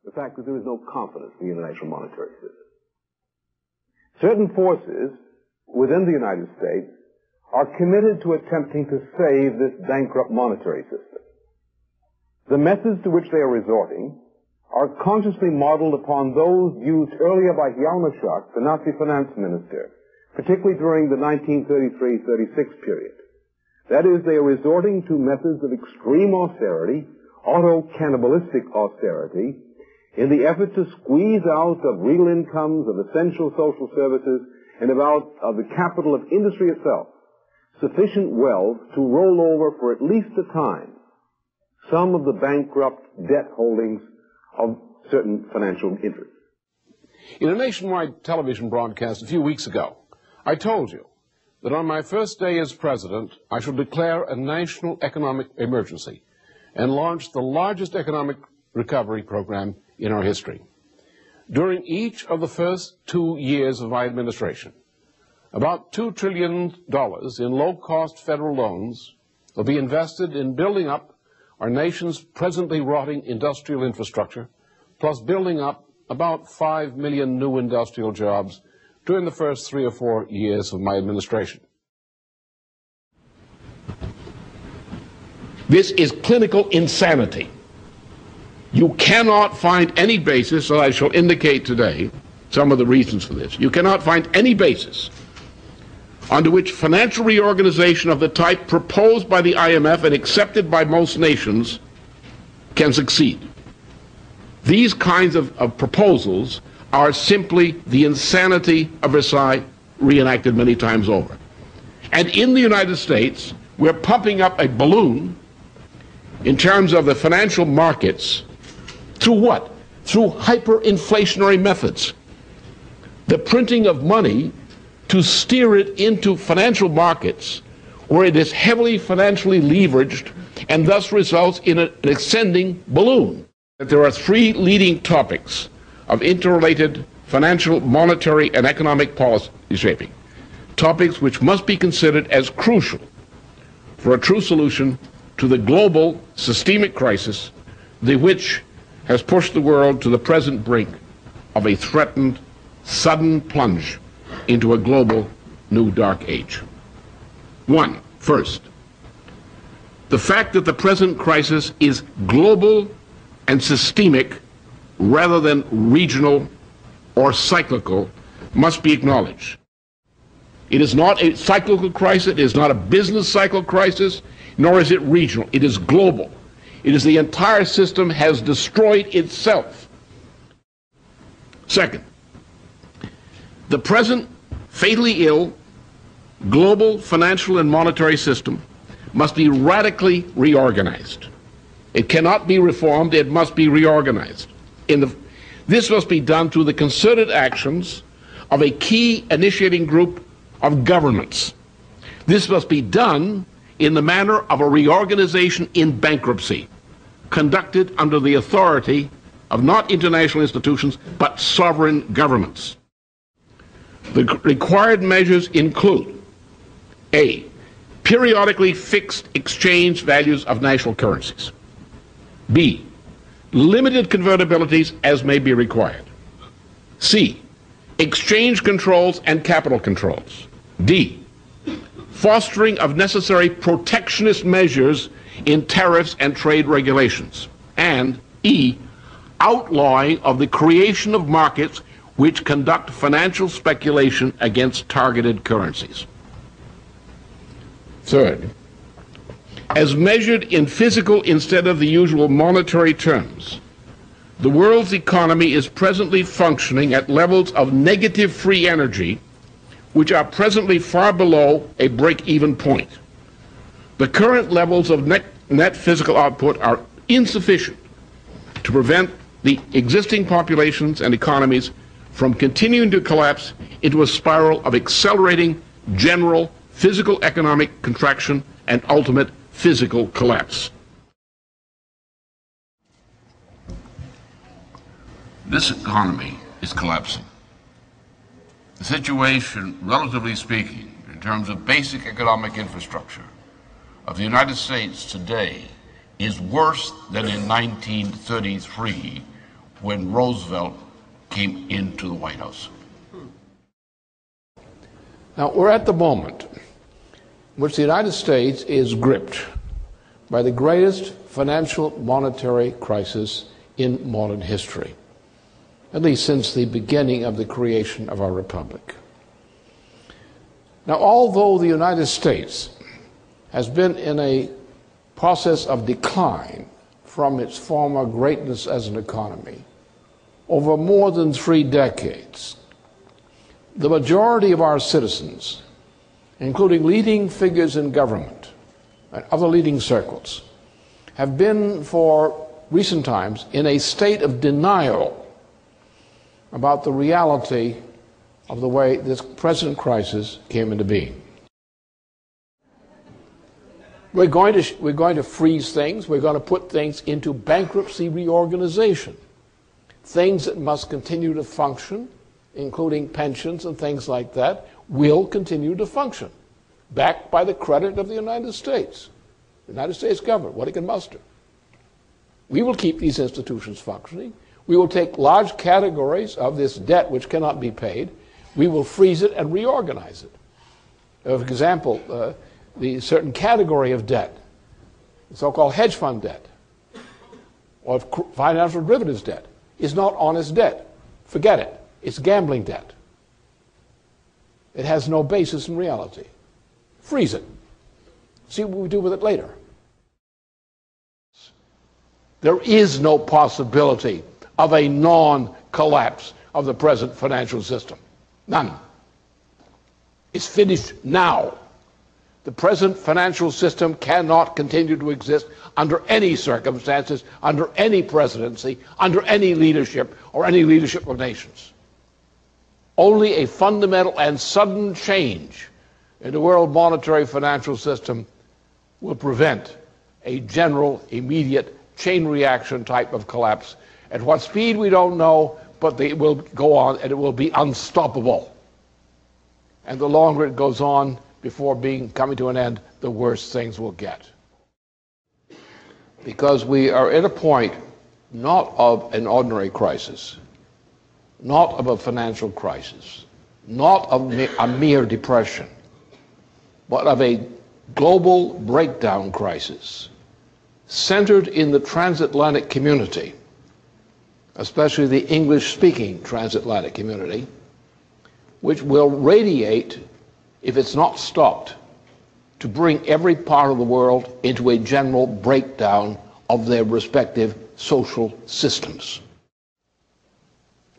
the fact that there is no confidence in the international monetary system. Certain forces within the United States are committed to attempting to save this bankrupt monetary system. The methods to which they are resorting are consciously modeled upon those used earlier by Hjalmar, the Nazi finance minister, particularly during the 1933-36 period. That is, they are resorting to methods of extreme austerity, auto-cannibalistic austerity, in the effort to squeeze out of real incomes, of essential social services, and of the capital of industry itself sufficient wealth to roll over for at least a time some of the bankrupt debt holdings of certain financial interests. In a nationwide television broadcast a few weeks ago, I told you that on my first day as president, I shall declare a national economic emergency and launch the largest economic recovery program in our history. During each of the first 2 years of my administration, about $2 trillion in low-cost federal loans will be invested in building up our nation's presently rotting industrial infrastructure, plus building up about 5 million new industrial jobs during the first 3 or 4 years of my administration. This is clinical insanity. You cannot find any basis, and I shall indicate today some of the reasons for this. You cannot find any basis under which financial reorganization of the type proposed by the IMF and accepted by most nations can succeed. These kinds of proposals are simply the insanity of Versailles reenacted many times over. And in the United States, we're pumping up a balloon in terms of the financial markets through what? Through hyperinflationary methods. The printing of money to steer it into financial markets where it is heavily financially leveraged and thus results in an ascending balloon. There are 3 leading topics of interrelated financial, monetary, and economic policy shaping, topics which must be considered as crucial for a true solution to the global systemic crisis, which has pushed the world to the present brink of a threatened sudden plunge into a global new dark age. First, the fact that the present crisis is global and systemic rather than regional or cyclical must be acknowledged. It is not a cyclical crisis, it is not a business cycle crisis, nor is it regional. It is global. It is the entire system has destroyed itself. Second, the present fatally ill global financial and monetary system must be radically reorganized. It cannot be reformed, it must be reorganized. This must be done through the concerted actions of a key initiating group of governments. This must be done in the manner of a reorganization in bankruptcy, conducted under the authority of not international institutions, but sovereign governments. The required measures include: A, periodically fixed exchange values of national currencies. B, limited convertibilities as may be required. C, exchange controls and capital controls. D, fostering of necessary protectionist measures in tariffs and trade regulations. And E, outlawing of the creation of markets which conduct financial speculation against targeted currencies. Third, as measured in physical instead of the usual monetary terms, the world's economy is presently functioning at levels of negative free energy, which are presently far below a break-even point. The current levels of net physical output are insufficient to prevent the existing populations and economies from continuing to collapse into a spiral of accelerating general physical economic contraction and ultimate physical collapse. This economy is collapsing. The situation, relatively speaking, in terms of basic economic infrastructure of the United States today is worse than in 1933, when Roosevelt came into the White House. Now, we're at the moment in which the United States is gripped by the greatest financial monetary crisis in modern history, at least since the beginning of the creation of our republic. Now, although the United States has been in a process of decline from its former greatness as an economy over more than 3 decades, the majority of our citizens, including leading figures in government and other leading circles, have been for recent times in a state of denial about the reality of the way this present crisis came into being. We're going to freeze things. We're going to put things into bankruptcy reorganization. Things that must continue to function, including pensions and things like that, will continue to function, backed by the credit of the United States. The United States government, what it can muster. We will keep these institutions functioning. We will take large categories of this debt which cannot be paid. We will freeze it and reorganize it. For example, the certain category of debt, the so-called hedge fund debt, or financial derivatives debt, is not honest debt. Forget it. It's gambling debt. It has no basis in reality. Freeze it. See what we do with it later. There is no possibility of a non-collapse of the present financial system. None. It's finished now. The present financial system cannot continue to exist under any circumstances, under any presidency, under any leadership, or any leadership of nations. Only a fundamental and sudden change in the world monetary financial system will prevent a general, immediate, chain reaction type of collapse. At what speed, we don't know, but it will go on and it will be unstoppable. And the longer it goes on before coming to an end, the worse things will get. Because we are at a point not of an ordinary crisis, not of a financial crisis, not of a mere depression, but of a global breakdown crisis centered in the transatlantic community, especially the English-speaking transatlantic community, which will radiate, if it's not stopped, to bring every part of the world into a general breakdown of their respective social systems.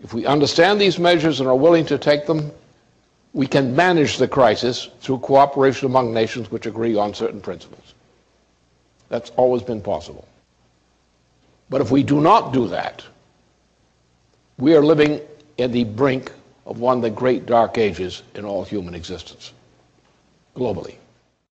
If we understand these measures and are willing to take them, we can manage the crisis through cooperation among nations which agree on certain principles. That's always been possible. But if we do not do that, we are living at the brink of one of the great dark ages in all human existence, globally.